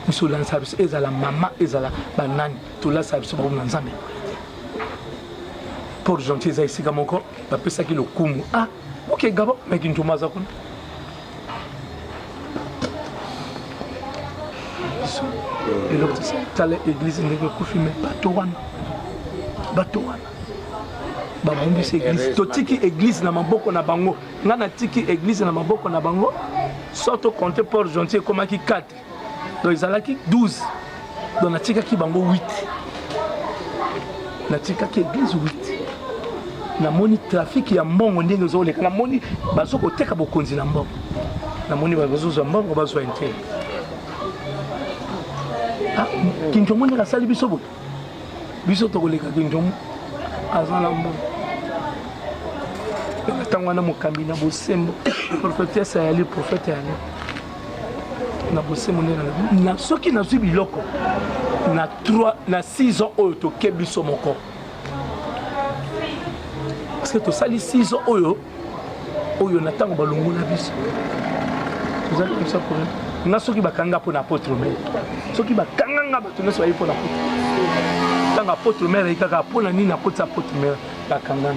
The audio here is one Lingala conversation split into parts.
Monsieur Lansabis, ezala maman, ezala banani, tout là ça se trouve dans Zambie. Pour gentil, ça ici comme encore, bah peut ça qui le kumu. Ah, ok, gabo, mais qui ne tombe pas à et l'autre, c'est l'église de Koufime, Batowan. Batowan. Babambi c'est église. Totiki église na maboko na bango. Ngana tiki église na maboko na bango. Surtout compter pour gentil comme qui 4. Donc ils allaient qui 12. Donc na tika ki bango 8. Na tika ki église 8. Na moni trafic ya mbongo ndenge zo leka na moni bazoko teka bokonzi na mbongo. Na moni bazo zo mbongo bazo enter. Ah, kinjomo ndeka sali biso bo. Biso to koleka kinjomo azala mbongo. Tangwana mukambi na bosembo prophétesse ya li prophète ya ni na bosembo na soki na zwi biloko na 3 na 6 ans oyo to kebiso moko parce que to sali 6 ans oyo na tango balongo na biso vous allez comme ça pour na soki bakanga po na apôtre mais soki bakanga nga bato na so ayi po na apôtre tanga apôtre mais ikaka po na nini na kota apôtre mais bakanga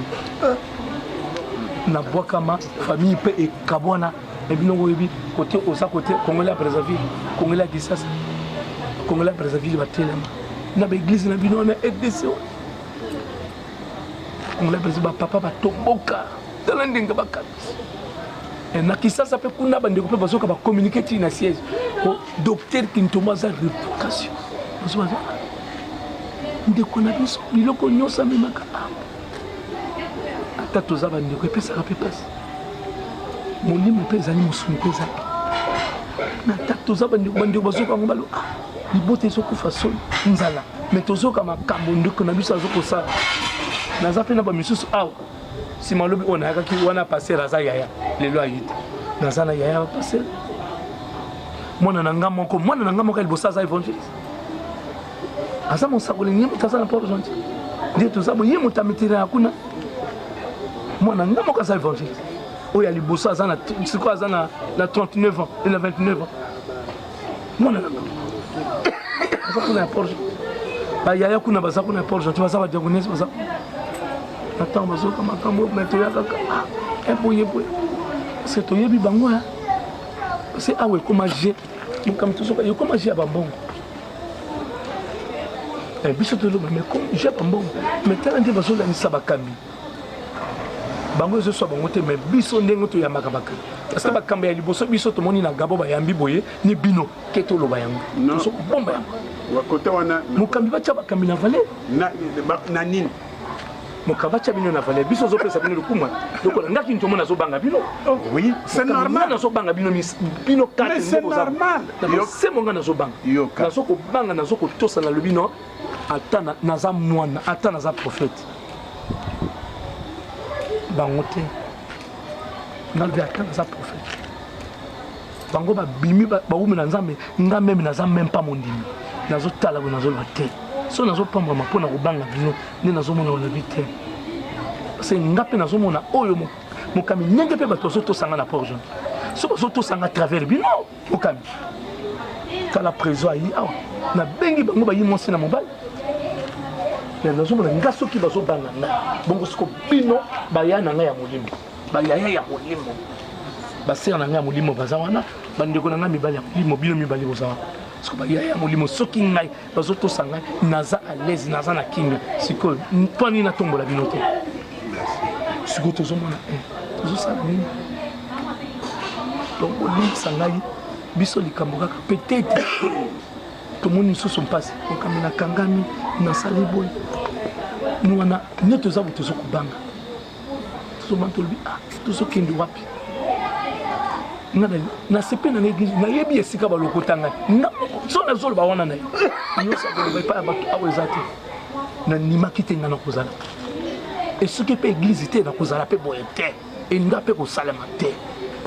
na boakama famille pe et kabwana et bino webi côté osa côté congolais préservé congolais disasa congolais préservé ba telema na ba église na bino na EDC congolais préservé papa ba tomboka talandinga bakati et na kisasa pe kuna bande ko pe bazoka ba communiquer na siège o docteur Kintomo za révocation bazoka ndeko na biso biloko nyosa memaka tatu za bandeko epesa ka pepasi molimo pe ezali mosuni pe ezali na tatu za bandeko bazoka ngo balo libote ezokufa soni nzala me tozoka makambo ndeko na biso azokosala naza mpe na bamisusu awa nsima lobi oyo nayakaki wana paster aza yaya lelo ayite naza na yaya paster mwana na nga moko ya liboso aza évangéliste aza mosakoli ye moto aza na port gentil nde toza bo ye moto amitira ya kuna mwana nga moko aza évangéliste oyo ya liboso aza na 39 ans et na 29 ans mwana nanga aza kuna ya port bayaya kuna baza kuna ya port gentil baza badiagonese baza na ntango bazoka makambo me toya kaka eboye parce que toyebi bango ya parce que awa ekoma je mokambi tozoka ekoma je ya bambongo biso toloba me je ya bambongo me tala nde bazolandisa bakambi bango ezoswa bango te me biso ndenge toyambaka bakambi parce que bakambi ya liboso biso tomoni na gabo bayambi boye ni bino ke toloba yango tosokobomba yango mokambi batya bakambi na valer na nini mokambi batya bino na valer biso ozopesa bino lokumwa lokola ngaki ntomo nazobanga bino oui c'est normal nazobanga bino kate c'est normal semonga nazobanga nazokobanga nazokotosa na lobino ata naza mwana ata naza prophète bango te nalbi ata naza prophète bango babimi bawumi na nzambe nga meme naza même pas mondimi nazotala bo nazoloba te so nazopambwama mpo na kobanga bino nde nazomona olobi te parce que nga mpe nazomona oyo mokami ndenge mpe bato bazotosanga na port jean so bazotosanga à travers bino mokami tala préso ayi awa nabengi bango bayi mwasi na mobali nazomona nga soki bazobanga nga bongo siko bino baya na nga ya molimo bayaya ya molimo basere na nga ya molimo baza wana bandeko na nga mibali ya molimo bino mibali boza wana siko bayaya ya molimo soki ngai bazotosa ngai naza à l'aise naza na kinga sikoyo mpo nini natombola bino te sikoyo tozomona tozosala nini donc olimbisa ngai biso likambo kaka peut-être tomoni lisusu mpasi okambi nakangami nasali boye wana nde toza bo tozokobanga tozomana tolobi tozokende wapi nasepe na l'église nayebi esika balokota ngai so nazoloba wana na ye yosakoloba epai ya bato awa eza te nanimaki te ngai nakozala e soki mpe église te nakozala mpe boye te enda mpe kosalema te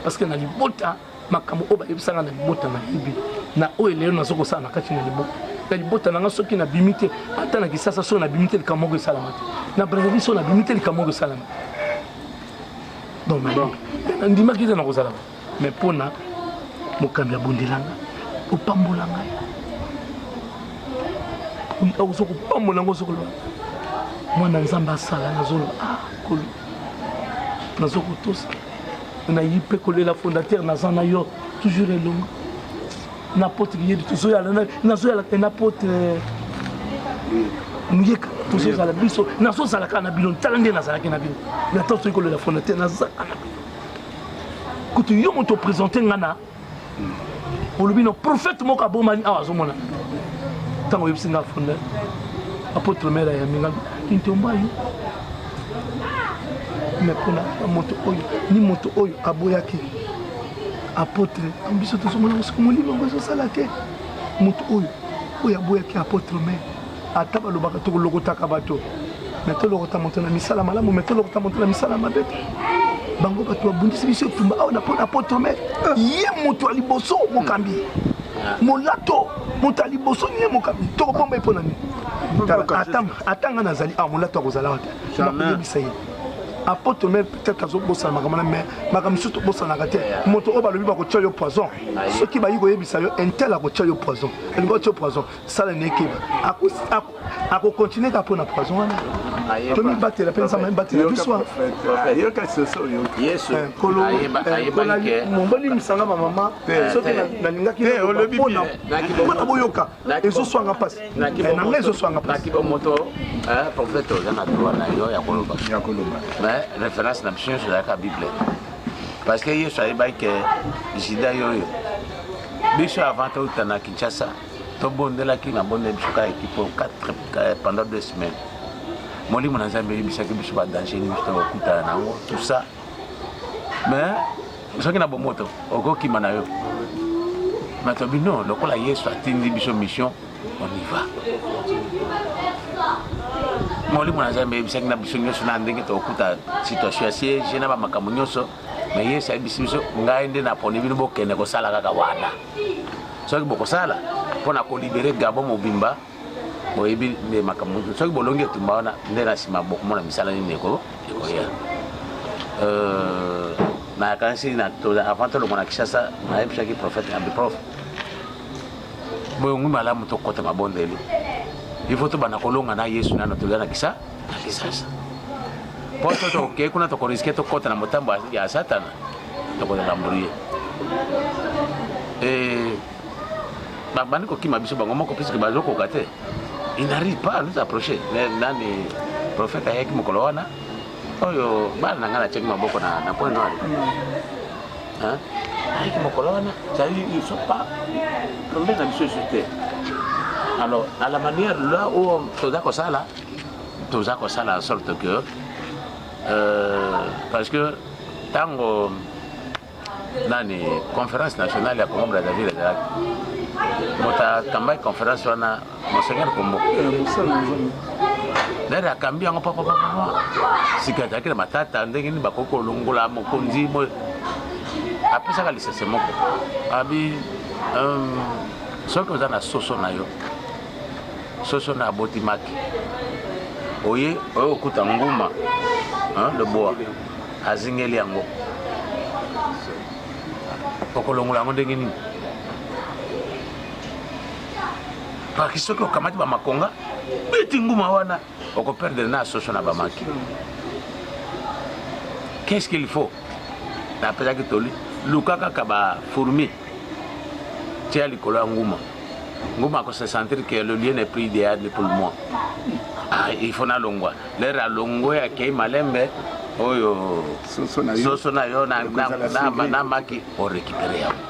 parce que na libota makambo oyo bayebisanga na libota nayebi na oyo lelo nazokosala na kati na libota na libota nanga soki nabimi te ata na kisasa so nabimi te likambo moko esalama te na brazzaville so nabimi te likambo moko esalama donc nandimaki te nakozala mais mpona mokambi abondelanga opambola ngai okozo kopambola ngo sokoloba mwana nzambe asala nazoloba kolo nazokotosa nayi mpe kolela fondateur naza na yo toujours elongo na pote yedi nazoyala na pote muyeka tozozala biso nazozalaka na bino tala nde nazalaki na bino nata soki kolela fondateur nazalaka na bino kutu yo moto présente nga na olobi no prophète moko abomani awa azomona ntango oyebisi nga fondateur apôtre mère ya minga kintomba yo mais mpona moto oyo ni moto oyo aboyaki apôtre biso tozomona kosiko molimo ngo ezosala te moto oyo aboyaki apôtre mère ata balobaka tokolokotaka bato me tolokota moto na misala malamu me tolokota moto na misala mabe te bango bato babundisi biso etumba awa na mpona apôtre mère ye moto ya liboso mokambi molato moto ya liboso ye mokambi tokobomba ye mpona nini atanga nazali molato akozala wa te nakoyebisa ye apôtre mère peut-être azobosana makambo na mais makambo mosusu tobosanaka te moto oyo balobi bakotia yo poison soki bayi koyebisa yo intel akotia yo poison elingi otia yo poison sala na ekeba akokontinue kaka mpo na poison wana tomibatela mpe nzambe mibatela biso mombolimisanga bamama soki nalingaki mpona boyoka ezoswanga mpasi nanga ezoswanga mpasi prophète oza na droit na yo ya koloba mais référence na biso nyonso ezalaka bible parce que yesu ayebaki ke jida yoyo biso avant touta na kinshasa tobondelaki na bondeli biso kaka ekipo pendant 2 semaines molimo na nzambe oyebisaki biso badanger ni biso tokokutana nango tout ça mais soki na bomoto okokima na yo mais tobi non lokola yesu atindi biso mission on y va molimo na nzambe oyebisaki na biso nyonso na ndenge tokokuta situation ya siege na bamakambo nyonso mais yesu ayebisi biso ngai nde naponi bino bokende kosala kaka wana soki bokosala mpona kolibere gabo mobimba boyebi nde makambo soki bolongi etumba wana nde na nsima bokomona misala nini ekoya nayakanisi avant tolongo na kishasa nayebisaki prophète abiprof boyongi malamu tokota mabondeli il faut tobanda kolonga na yesu nano tolia na kisasa po tokei kuna tokoriske tokota na motambo ya satana tokozala mbrouye babandi kokima biso bango moko puisque bazokoka te il n'arrive pas à nous approcher nani prophète ayaki mokolo wana oyo bana na ngai natiaki maboko na point noir ayaki mokolo wana cetadire ils sont pas tombe na biso esu te alors à la manière là où toza kosala en sorte que parce que ntango nani conférence nationale ya Congo Brazzaville ezalaki moto akambaki conférence wana monseigneur Kombo dare akambi yango papa sika ezalaki na matata ndenge nini bakoki kolongola mokonzi apesaka lisese moko abi soki oza na soso na yo soso na aboti maki oye okuta nguma le bois azingeli yango okolongola yango ndenge nini parce que soki okamati bamakonga beti nguma wana okoperdre na soso na bamaki qu'est-ce qu'il faut napesaki toli luka kaka bafourmi tia likolo ya nguma akose sentir que le lieu n'est plus idéal pour moi il faut nalongwa lere alongwe akei malembe oyo soso na yo na maki orécupere yango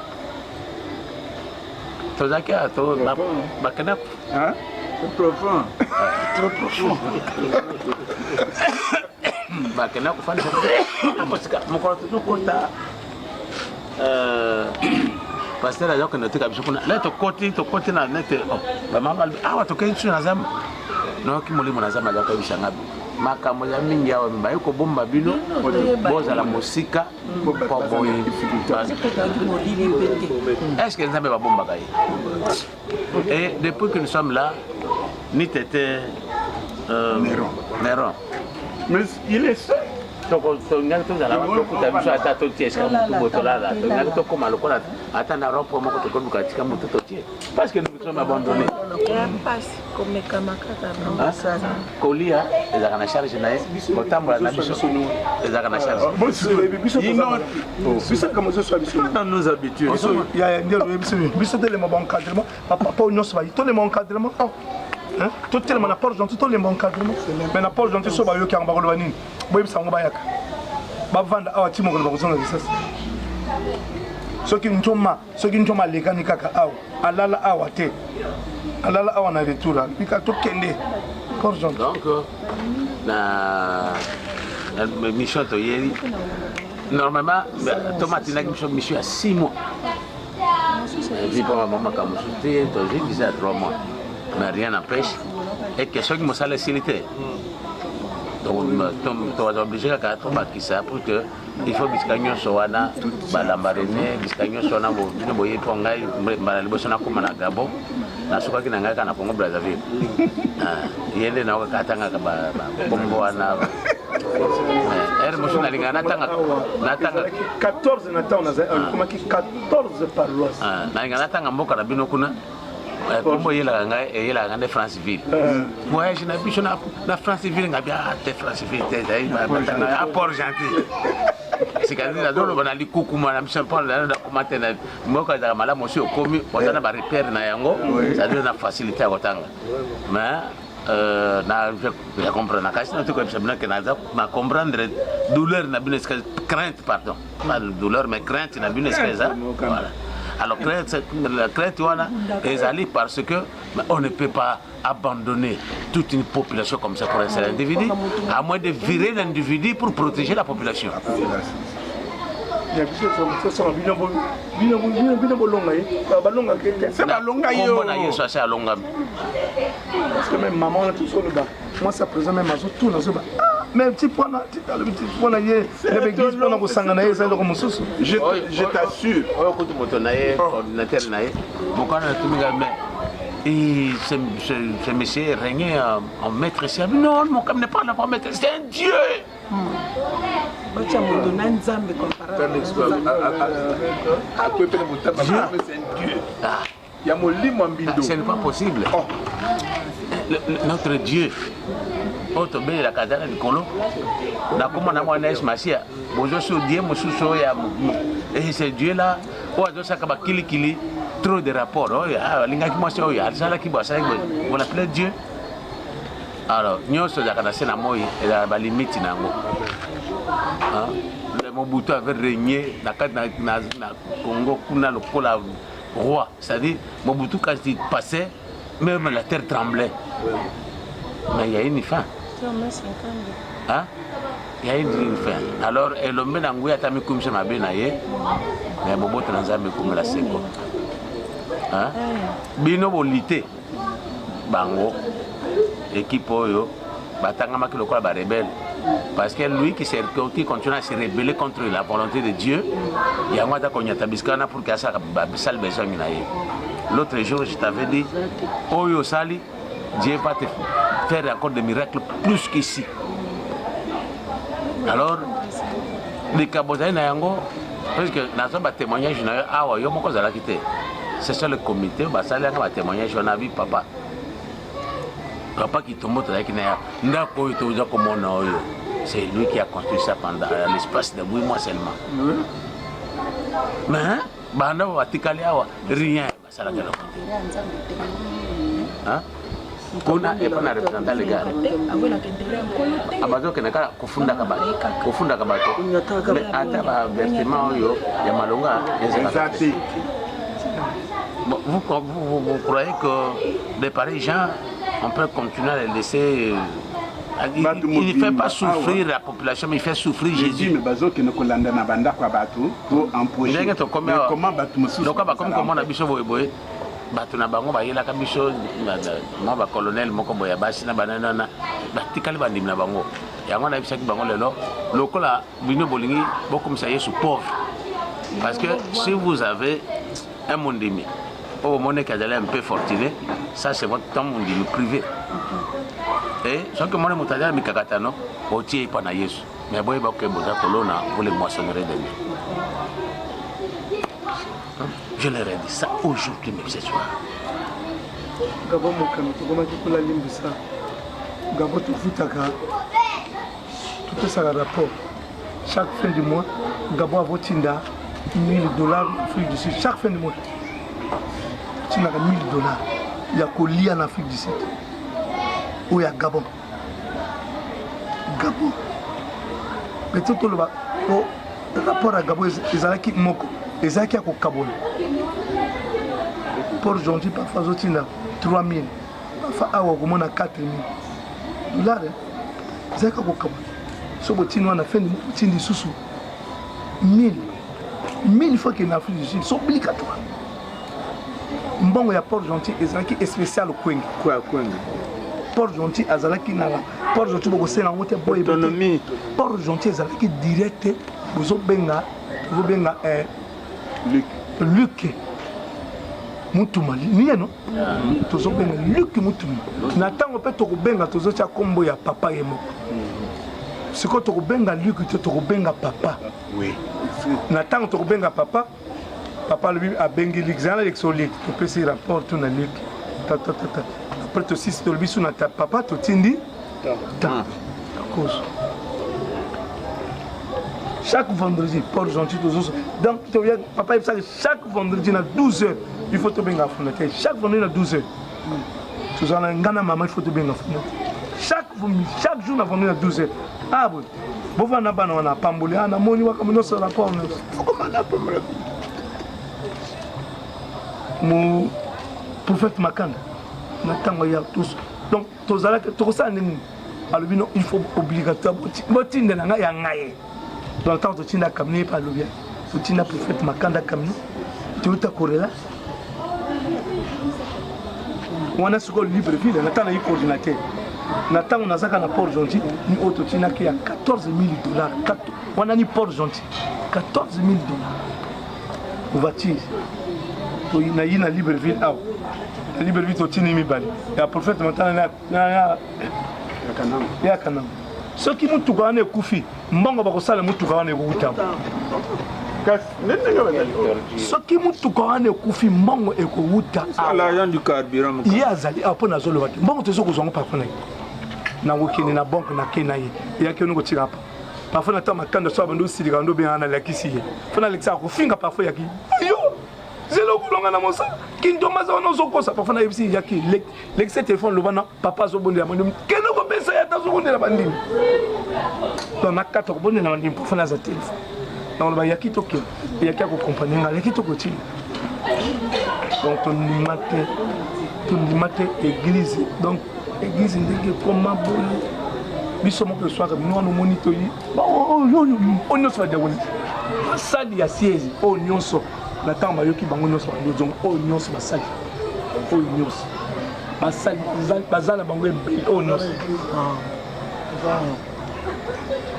tozalaki ato bakenda trop profond bakenda kofandisa kosika mokolo tozokota pasteur azokende otika biso kuna le tokoti na nete bamama awa tokei biso na zamba noki molimo na zamba azaka bisanga makambo ya mingi awa baye kobomba bino bozala mosika po boye est-ce que nzambe babombaka ye et depuis que nous sommes là ni tete Néron mais il est seul tongaki tozala tokuta biso ata totie esika motu botolala tongaki tokóma lokola ata na rond point moko tokoluka tika motu totie parce que nous sommes abandonnés kolia ezalaka na charge na ye kotambola na biso ezalaka na charge dans nos habitudes biso telema baencadrement papa nyonso bayi tolema encadrement totelema na porte gentil tolema encadrement mais na porte gentil so bayoki yango bakoloba nini boyebisa yango bayaka bavanda awa ti mokolo bakozonga lisasi soki njoma alekani kaka awa alala awa te alala awa na retour bika tokende porte gentil donc na mission toyeli normalement tomatinaki biso mission ya 6 mois vipa mama kamusu te tozikisa 3 mois mais rien n'empêche et que soki mosala esili te donc toza obligé kaka tobakisa pour que il faut bisika nyonso wana balamba rene bisika nyonso wana bino boye mpo ngai mbala liboso nakóma na Gabon nasukaki na ngai kaka na Congo Brazzaville ye nde nao kaka atangaka bongo wana ere mosu nalinga natanga 14 na temps nakomaki 14 paroisse nalinga natanga mboka na bino kuna kombo eyelaka ngai eyelaka ngai nde Franceville voyage na biso na Franceville ngabi te Franceville te batanga a Port Gentil sikazila doloba na likukuma na biso mpo nakoma te na mboka ezalaka malamu osi okomi oza na barepere na yango c'est-à-dire na facilité ya kotanga mais na comprendre kasi na tokoyebisa bino ke naza na comprendre douleur na bino esika crainte pardon pas douleur mais crainte na bino esika eza voilà. Alors la crainte est parce que on ne peut pas abandonner toute une population comme ça pour un seul individu, à moins de virer l'individu pour protéger la population. Moi, ça présente même à tout mais petit point je t'assure et ce monsieur régnait en maître ici. Non, mon cam n'est pas là pour maître, c'est un dieu. Ce n'est pas possible. Notre Dieu. Auto be la kadana likolo na koma na mwana Yesu Masia bozo so die mosuso ya et ce Dieu là o azo saka ba kili trop de rapports oh ya linga ki mwasi oh ya sala ki basa on appelle Dieu alors nyoso za kana sena moyi et ba limite nango le Mobutu avait régné na Congo kuna lokola roi, c'est-à-dire Mobutu quand il passait même la terre tremblait. Mais il y a une fin. Hein? Il y a une fin. Alors, l'homme n'a pas mis comme ça, mais Mobutu n'a pas mis comme la seconde. Hein? Bino bolité. Bango. Équipe Oyo. Batanga makilo kwa ba rebelle. Parce que lui qui continue à se rebeller contre la volonté de Dieu, il y a un mois biskana pour que ça sale besoin. L'autre jour, je t'avais dit, Oyo Sali, Dieu va te faire encore des miracles plus qu'ici. Alors, les Kabozaï Nayango, parce que dans un témoignage, c'est ça le comité, un témoignage, on a vu papa. Papa qui tombe c'est lui qui a construit ça pendant l'espace de 8 mois seulement. Mais rien. Hein? On a un représentant légal. Abazo kenaka kufunda kabato. Mais ata versement yo ya malonga ezati. Vous croyez que des pareils gens, on peut continuer à les laisser. Il ne fait pas souffrir la population, mais il fait souffrir Jésus. Mais comment on a biso boy batu na bango bayela ka biso na ba colonel moko boya basi na banana na batikali bandim na bango yango na bisaki bango lelo lokola bino bolingi bokom sa Yesu pauvre parce que si vous avez un mondimi au monde qui est un peu fortuné ça c'est votre temps mondimi privé et ce que moi mutadala mikakatano otie pa na Yesu Mais bon, il va que Boza Colonna, vous les moissonnerez de nuit. Je leur ai dit ça aujourd'hui, même ce soir. Gabon, mon camion, tu commences à la ligne de ça. Gabon, tu fous ta gare. Tout ça, le rapport. Chaque fin du mois, Gabon a voté $1000 Afrique du Sud. Chaque fin du mois. Tu n'as $1000. Il y a qu'au lit en Afrique du Sud. Où il y a Gabon. Gabon. Mais tout le rapport à Gabon, ils ont qui moko. Ils ont qui a Gabon. Pour gentil, parfois, ils ont 3000. Parfois, ils ont 4000. Là, ils ont qui a Gabon. Si on a fait des sous 1000 fois qu'il y a en Afrique du Sud, c'est obligatoire. Bon, il y a Port Gentil, il y a qui est spécial au Kwengi. Quoi, Kwengi? Port Gentil, il y a qui n'a Port Gentil, il y a autonomie. Port Gentil, il y a qui direct, vous avez Luc. Moutoumali, ni non? Tous ont Luc Moutoumali. Nathan, on peut te rebenga, tous autres, combo, il y a papa et moi. C'est quand tu rebenga Luc, tu rebenga papa. Oui. Nathan, tu rebenga papa. Papa lui a bengi l'examen avec son lit. Tu peux se rapporter à Luc. Après, tu sais, tu as vu papa, tu t'indi. Chaque vendredi, Port Gentil, donc papa, chaque vendredi, à 12h, il faut te benga fenêtre. Chaque vendredi, à 12h. Tu as un gana maman, il faut te benga fenêtre. Chaque jour, à vendredi, à 12h. Ah bon, vous voyez, on a pambolé, on a moni, on a ce rapport. Mon prophète Makanda, il y a tous. Donc, tous les gens, il faut obligatoirement. Dans le temps, tu as caminé par le bien. Tu as prophète Makanda caminé. Tu as couru là. On a ce qu'on libre ville, on a un coordinateur. Nathan, on a ça dans Port Gentil, nous autres, qui a $14 000. On a ni Port Gentil, $14 000. On va tirer. Il y a une Libreville. La Libreville, tu as mis bali. Il y a un prophète maintenant, il y a Kanam. Ceux qui m'ont tout gagné, Koufi, Mbongo Bakosala, m'ont tout gagné, Koutam. Ceux qui m'ont tout gagné, Koufi, Mbongo et Koutam. L'argent du carburant. Il y a Zali, après, on a Zolo. Mbongo, tu sais qu'on pas fait. Na wokeni na banque na kenaye ya ke no tira pa parfois na tama kanda so abando sili kando bien na lakisi ye fona lexa ko finga parfois yaki yo zelo kulonga na mosa kindo maza ono zo kosa parfois na yebisi yaki lexa téléphone lobana papa zo bonde amandi keno ko pesa ya tazo bonde la bandini to na kato bonde na bandini parfois na za téléphone na lo ba yaki to ke yaki ko compagnie ngale yaki to ko ti donc on nimate église donc église ndenge comment boye biso moko soir nous on monito yi on nyonso va diaboli basali ya siège on nyonso na temps bayoki bango nyonso bazonga on nyonso basali on nyonso basali bazala bango ebele on nyonso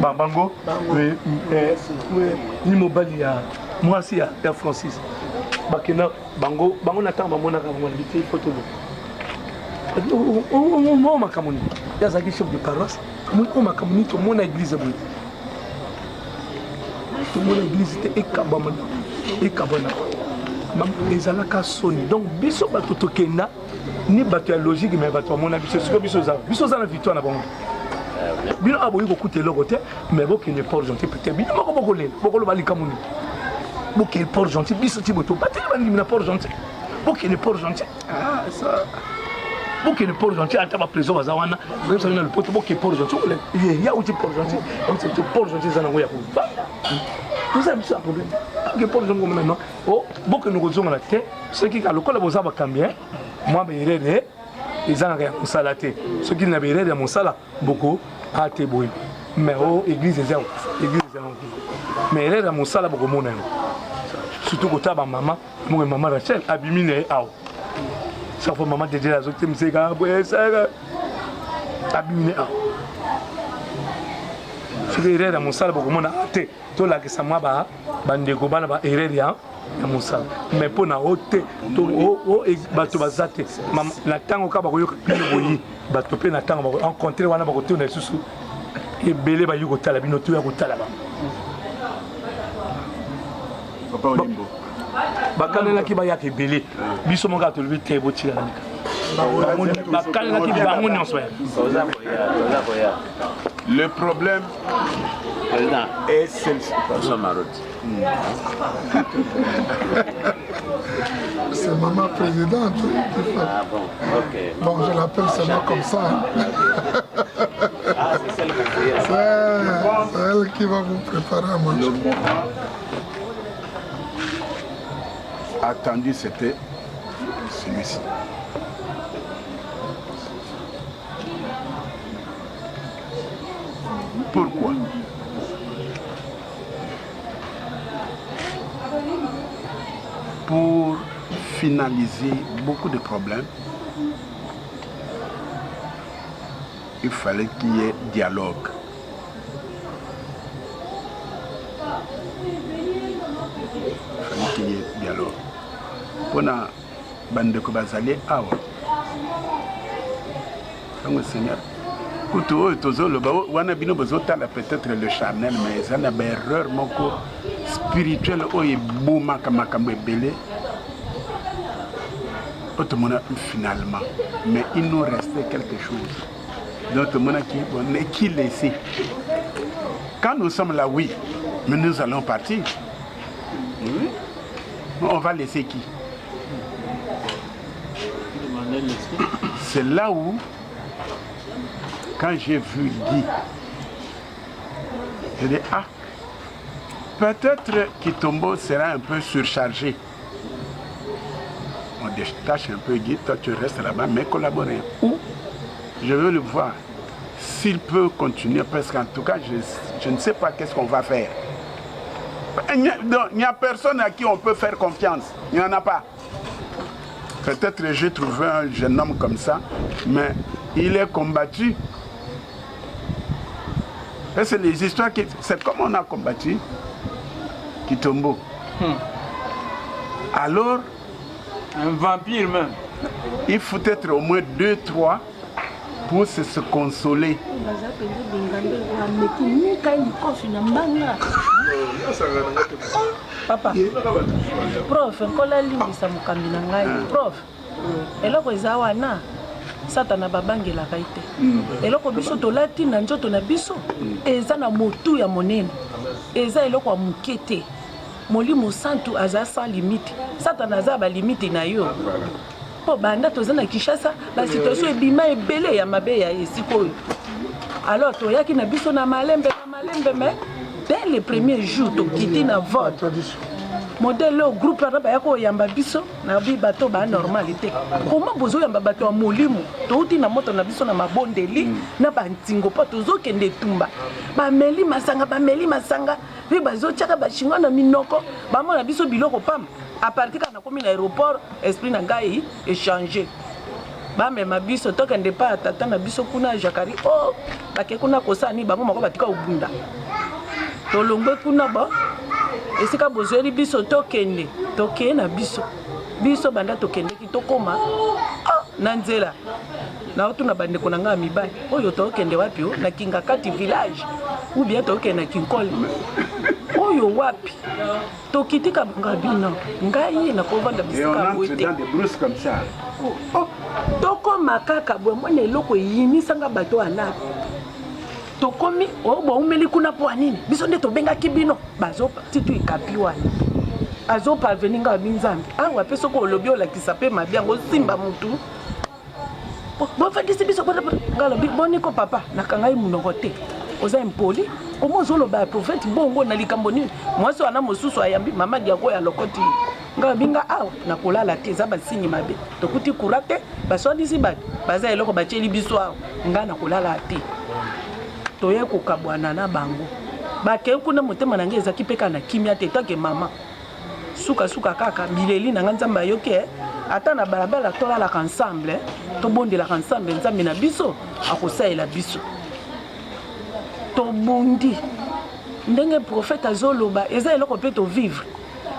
bango ni mobali ya mwasi ya Francis bakena bango na temps bamonaka bango na biti photo on m'a camouni. Il y a des chefs de paroisse. On m'a camouni. Tout le monde a église. Tout le monde a église. Et Kabana. Les alaka soni. Donc, biso bato tokenda. Ni bato ya logique, mais bato mon avis. C'est ce que biso za. Biso za na victoire na bango. Bino aboyi ko coûter l'autre, mais bon qu'il n'est pas gentil peut-être. Bino mako bokole. Bokolo bali camouni. Bon qu'il est pas gentil. Biso tiboto. Baté bali na pas gentil. Bon qu'il est pas gentil. Ah ça. Pour que le port gentil ait ma prison à Zawana, même si on a le pot, pour que le port gentil, il y a aussi port gentil, donc c'est le port gentil, ça n'a rien à voir. Tout ça, c'est un problème. Pour que le port gentil, maintenant, beaucoup de nous avons la tête, ceux qui ont le col à vos abats combien, moi, mais ils ont rien à salater. Ceux qui n'avaient rien à mon salaire, beaucoup, à Téboué. Mais église est zéro. Mais il est à mon salaire, beaucoup de monde. Surtout quand tu as ma maman, mon maman Rachel, abîmée, chaque fois maman déjà les autres me disent ça abîmé je vais erreur dans mon salle beaucoup mon até to la que ça moi ba bandeko bana ba erreur ya mon salle mais pour na hote to bato bazate na tango ka ba koyoka pile boyi bato pe na tango ba rencontrer wana ba kote na susu ebele bayi kotala bino to ya kotala ba Papa Olimbo. bakanelaki bayaka ebele biso moko atolobi te botika na bakanelaki bango nyonso ya Le problème est celle-ci. C'est maman présidente. Bon, je l'appelle seulement comme ça. C'est elle qui va vous préparer à manger. Le moment attendu, c'était celui-ci. Pourquoi? Pour finaliser beaucoup de problèmes, il fallait qu'il y ait dialogue. Il fallait qu'il y ait dialogue. Pona bande ko bazali awa. Donc Seigneur, kuto tozo le ba wana bino bazotala peut-être le charnel mais ça na erreur moko spirituel oyo bomaka makambo ebele. Autrement finalement, mais il nous restait quelque chose. Donc tout le monde qui laissait. Quand nous sommes là, oui, mais nous allons partir. Oui. On va laisser qui? C'est là où, quand j'ai vu Guy, j'ai dit, ah, peut-être Kitombo sera un peu surchargé. On détache un peu Guy, toi tu restes là-bas, mais collaborer. Ou je veux le voir. S'il peut continuer, parce qu'en tout cas, je ne sais pas qu'est-ce qu'on va faire. Il n'y a personne à qui on peut faire confiance. Il n'y en a pas. Peut-être que j'ai trouvé un jeune homme comme ça, mais il est combattu. Et c'est les histoires qui... C'est comme on a combattu Kitombo. Alors... Un vampire même. Il faut être au moins 2-3 pour se consoler. Papa, prof, kola limbisa mukambi na ngai. Prof, eloko eza wana satana babangela kaite. Eloko biso tolati na njoto na biso eza na motu ya monene. Eza eloko ya mukete. Molimo santu aza sans limite. Satana aza ba limite na yo. Po banda toza na Kinshasa, la situation ebima ebele ya mabe ya esiko. Alors toyaki na biso na malembe mais dès les premiers jours to kiti na vote. Modèle au groupe araba yako yamba biso na bi bato ba normalité. Comment bozo yamba bato ya molimo to uti na moto na biso na mabondeli na bantingo po tozo kende tumba. Ba meli masanga vi bazo chaka ba chingwa na minoko ba mona biso biloko pam. À partir quand on a commis l'aéroport, esprit n'a pas échangé. Bah mais ma biso to kende pa tata na biso kuna Jakari oh bake kuna kosani bango mako batika obunda. To longwe kuna ba esika bozeli biso to kende na biso. Biso banda to kende ki to koma na nzela. Na otuna bande kona nga mibai. Oyo to kende wapi o na Kinga Kati village ou bien to kende na Kinkoli. Oyo wapi to kitika ngabino ngai na kovanda bisika wete dans des brousses comme ça. Oh toko makaka bwe mwana eloko yimisanga bato ana tokomi obo umeli kuna po nini biso nde to benga kibino bazo titu ikapi wana azo parvenir nga binzambi awa peso ko lobi ola kisape mabiango simba mutu bo fadisi biso bana ngalo boni ko papa nakangai munoko te oza impoli omozolo ba prophète bongo na likambo nini mwasi wana mosusu ayambi mama diako ya lokoti nga binga awa na kolala te za basinyi mabe tokuti kurate baswadisi bato baza eloko bacheli biso awa nga na kolala te toye kokabwana na bango bake kuna motema na nge ezaki peka na kimia te toke mama suka kaka bileli na nga nzambe ayoke ata na balabala tolalaka ensemble tobondelaka ensemble nzambe na biso akosalela biso tobundi ndenge prophète azoloba eza eloko pe to vivre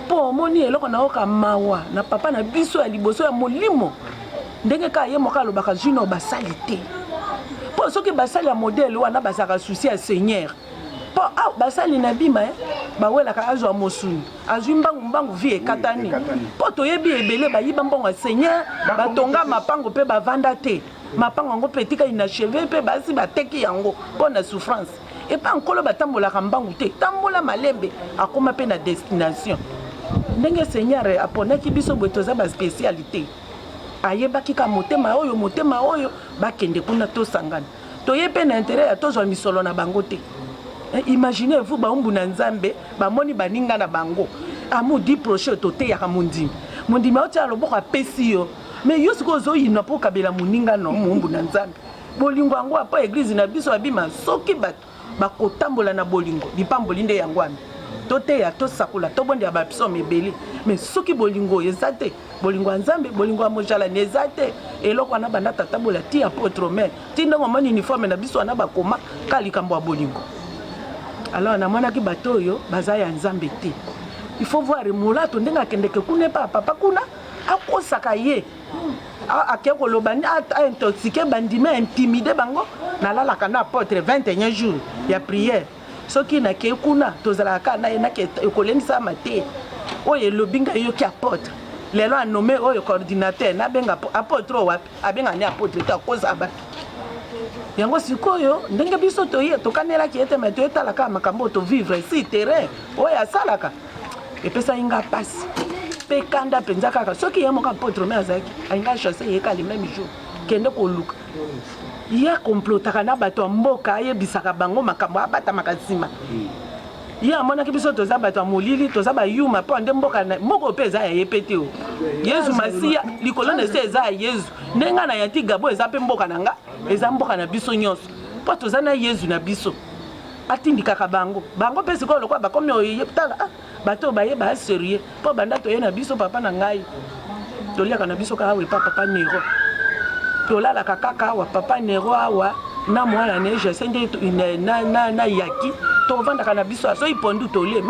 po omoni eloko na oka mawa na papa na biso ya liboso ya molimo ndenge ka ye moka alobaka jino basali te po mpo soki basali ya modele wana bazalaka souci ya seigneur mpo basali na bima bawelaka azwa mosuni azwi mbangu vi ekatani mpo toyebi ebele bayiba mbongo ya seigneur batonga mapango mpe bavanda te mapango yango mpe etika inacheve mpe basi bateki yango mpo na souffrance epa nkolo batambolaka mbangu te tambola malembe akoma mpe na destination ndenge seigneur aponaki biso boye toza baspécialité ayebaki ka motema oyo bakende kuna tosangana toye mpe na intérêt ya tozwa misolo na bango te. Imaginez-vous baumbu na nzambe bamoni baninga na bango amudi proche toteyaka mondimi otia loboko apesi yo mais yo siko ozoyina mpo kabela moninga no mumbu na nzambe bolingo yango apo église na biso abima soki bato bakotambola na bolingo lipamboli nde yango ami toteya tosakula tobondela bapsome ebele mais soki bolingo eza te bolingo ya nzambe bolingo ya mojalani eza te eloko wana banda tatabola ti apôtre mer ti ndenge omoni uniforme na biso wana bakoma ka likambo ya bolingo. Alors namonaki bato oyo baza ya nzambe te. Il faut voir mulato ndenge akendeke kuna pa papa kuna akosaka ye akeko lobani a intoxiqué bandime intimider bango nalalaka na apôtre 21 jours ya prière soki na ke kuna tozalaka na ye na ke ekolendisa mate oyo lobinga yo ki apôtre lelo anome oyo coordinateur na benga apôtre wapi abenga ni apôtre ta koza ba yango sikoyo ndenge biso toye tokanelaki ete me toyetalaka makambo to vivre ici terrain oyo asalaka epesa inga pasi mpe kanda mpenza kaka soki ye moko apôtre me azalaki ainga chasse yeka le même jour kende koluka ye komplotaka na bato ya mboka ayebisaka bango makambo abatamaka nsima ye amonaki biso toza bato ya molili toza bayuma mpo nde mboka mpe eza ya ye mpe te o yesu masiya likolo na se eza ya yesu ndenge na yanti gabo eza mpe mboka na nga eza mboka na biso nyonso mpo toza na yesu na biso atindikaka bango mpe sikoyo lokwa bakomi oyetala bato bayeba aserie mpo banda toye na biso papa na ngai toliaka na biso kaka wepa papa nero tolalaka kaka awa papa nero awa na mwana neje sende na yaki tovandaka na biso aso ipondu tolie